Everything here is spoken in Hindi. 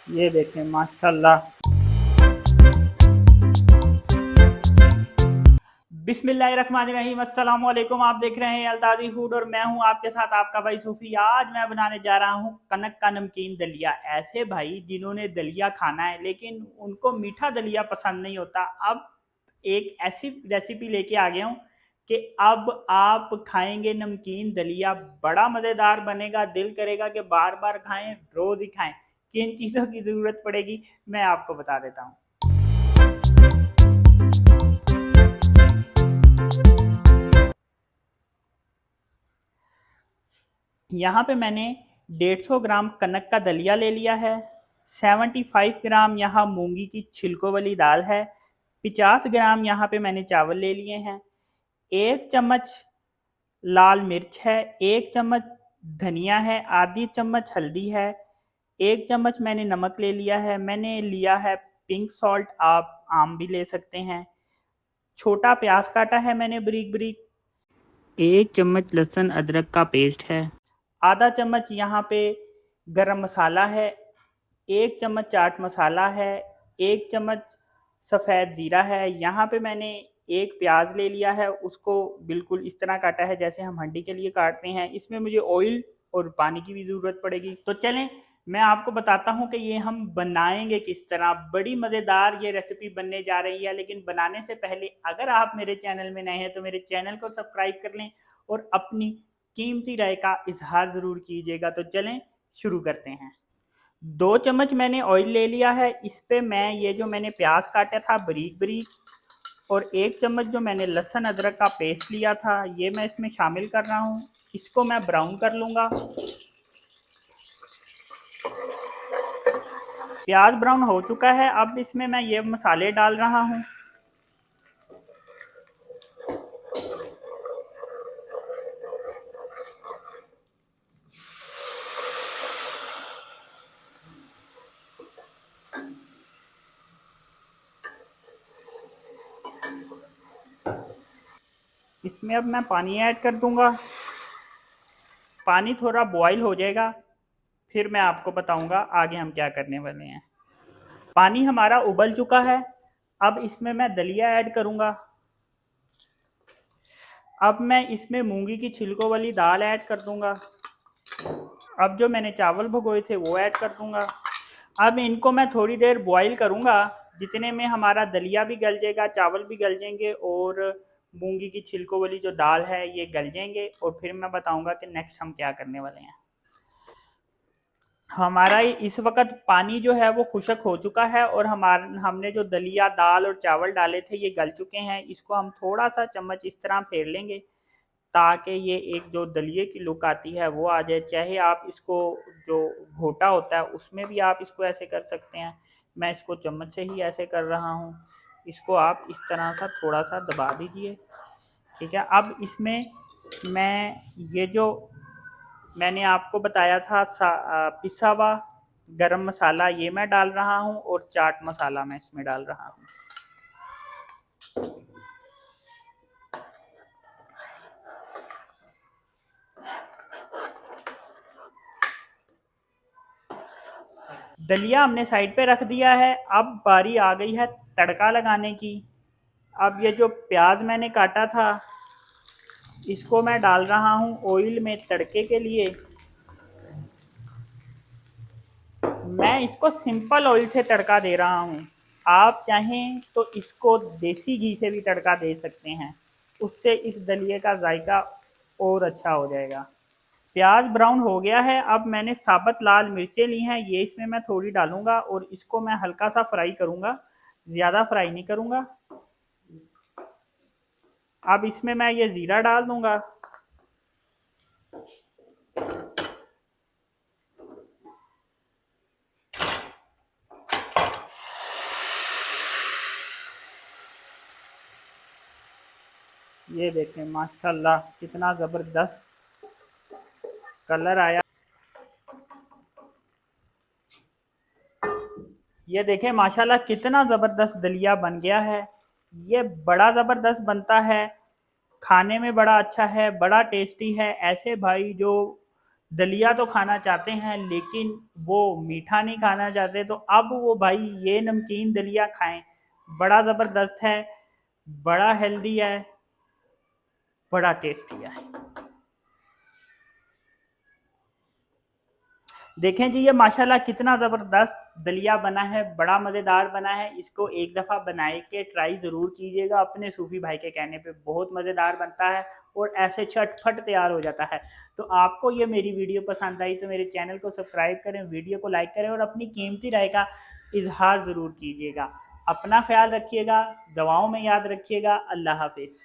ये देखें माशाल्लाह। बिस्मिल्लाहिर्रहमानिर्रहीम, अस्सलाम वालेकुम। आप देख रहे हैं अल्ताजी फूड और मैं हूं आपके साथ आपका भाई सूफी। आज मैं बनाने जा रहा हूं कनक का नमकीन दलिया। ऐसे भाई जिन्होंने दलिया खाना है लेकिन उनको मीठा दलिया पसंद नहीं होता, अब एक ऐसी रेसिपी लेके आ गया हूं कि अब आप खाएंगे नमकीन दलिया, बड़ा मज़ेदार बनेगा। दिल करेगा कि बार बार खाएं, रोज़ ही खाएं। किन चीज़ों की ज़रूरत पड़ेगी मैं आपको बता देता हूँ। यहाँ पे मैंने 150 ग्राम कनक का दलिया ले लिया है। 75 ग्राम यहाँ मूंगी की छिलकों वाली दाल है। 50 ग्राम यहाँ पे मैंने चावल ले लिए हैं। 1 चम्मच लाल मिर्च है। 1 चम्मच धनिया है। आधी चम्मच हल्दी है। 1 चम्मच मैंने नमक ले लिया है। मैंने लिया है पिंक सॉल्ट, आप आम भी ले सकते हैं। छोटा प्याज काटा है मैंने बारीक बारीक। 1 चम्मच लहसुन अदरक का पेस्ट है। आधा चम्मच यहाँ पे गरम मसाला है। 1 चम्मच चाट मसाला है। 1 चम्मच सफ़ेद ज़ीरा है। यहाँ पे मैंने एक प्याज ले लिया है, उसको बिल्कुल इस तरह काटा है जैसे हम हंडी के लिए काटते हैं। इसमें मुझे ऑयल और पानी की भी ज़रूरत पड़ेगी। तो चलें मैं आपको बताता हूँ कि ये हम बनाएंगे किस तरह। बड़ी मज़ेदार ये रेसिपी बनने जा रही है, लेकिन बनाने से पहले अगर आप मेरे चैनल में नए हैं तो मेरे चैनल को सब्सक्राइब कर लें और अपनी कीमती राय का इजहार ज़रूर कीजिएगा। तो चलें शुरू करते हैं। 2 चम्मच मैंने ऑयल ले लिया है। इस पे मैं ये जो मैंने प्याज काटा था बारीक बारीक और 1 चम्मच जो मैंने लहसुन अदरक का पेस्ट लिया था ये मैं इसमें शामिल कर रहा हूँ। इसको मैं ब्राउन कर लूँगा। प्याज ब्राउन हो चुका है, अब इसमें मैं ये मसाले डाल रहा हूँ। इसमें अब मैं पानी ऐड कर दूंगा। पानी थोड़ा बॉईल हो जाएगा फिर मैं आपको बताऊंगा आगे हम क्या करने वाले हैं। पानी हमारा उबल चुका है, अब इसमें मैं दलिया ऐड करूंगा। अब मैं इसमें मूंगी की छिलकों वाली दाल ऐड कर दूंगा। अब जो मैंने चावल भिगोए थे वो ऐड कर दूंगा। अब इनको मैं थोड़ी देर बॉईल करूंगा, जितने में हमारा दलिया भी गल जाएगा, चावल भी गल जाएंगे और मूंगी की छिलकों वाली जो दाल है ये गल जाएंगे। और फिर मैं बताऊंगा कि नेक्स्ट हम क्या करने वाले हैं। हमारा इस वक्त पानी जो है वो खुश्क हो चुका है और हमने जो दलिया दाल और चावल डाले थे ये गल चुके हैं। इसको हम थोड़ा सा चम्मच इस तरह फेर लेंगे ताकि ये एक जो दलिए की लुक आती है वो आ जाए। चाहे आप इसको जो घोटा होता है उसमें भी आप इसको ऐसे कर सकते हैं, मैं इसको चम्मच से ही ऐसे कर रहा हूँ। इसको आप इस तरह सा थोड़ा सा दबा दीजिए, ठीक है। अब इसमें मैं ये जो मैंने आपको बताया था पिसा हुआ गरम मसाला ये मैं डाल रहा हूँ और चाट मसाला मैं इसमें डाल रहा हूँ। दलिया हमने साइड पे रख दिया है। अब बारी आ गई है तड़का लगाने की। अब ये जो प्याज मैंने काटा था इसको मैं डाल रहा हूँ ऑयल में तड़के के लिए। मैं इसको सिंपल ऑयल से तड़का दे रहा हूँ, आप चाहें तो इसको देसी घी से भी तड़का दे सकते हैं, उससे इस दलिए का जायका और अच्छा हो जाएगा। प्याज ब्राउन हो गया है, अब मैंने साबुत लाल मिर्चें ली हैं, ये इसमें मैं थोड़ी डालूंगा और इसको मैं हल्का सा फ्राई करूंगा, ज़्यादा फ्राई नहीं करूंगा। अब इसमें मैं ये ज़ीरा डाल दूंगा। ये देखें माशाल्लाह कितना ज़बरदस्त कलर आया। ये देखें माशाल्लाह कितना ज़बरदस्त दलिया बन गया है। ये बड़ा ज़बरदस्त बनता है, खाने में बड़ा अच्छा है, बड़ा टेस्टी है। ऐसे भाई जो दलिया तो खाना चाहते हैं लेकिन वो मीठा नहीं खाना चाहते, तो अब वो भाई ये नमकीन दलिया खाएं। बड़ा ज़बरदस्त है, बड़ा हेल्दी है, बड़ा टेस्टी है। देखें जी, ये माशाल्लाह कितना ज़बरदस्त दलिया बना है, बड़ा मज़ेदार बना है। इसको एक दफ़ा बनाए के ट्राई ज़रूर कीजिएगा, अपने सूफी भाई के कहने पे बहुत मज़ेदार बनता है और ऐसे झटपट तैयार हो जाता है। तो आपको ये मेरी वीडियो पसंद आई तो मेरे चैनल को सब्सक्राइब करें, वीडियो को लाइक करें और अपनी कीमती राय का इजहार ज़रूर कीजिएगा। अपना ख्याल रखिएगा, दवाओं में याद रखिएगा। अल्लाह हाफिज़।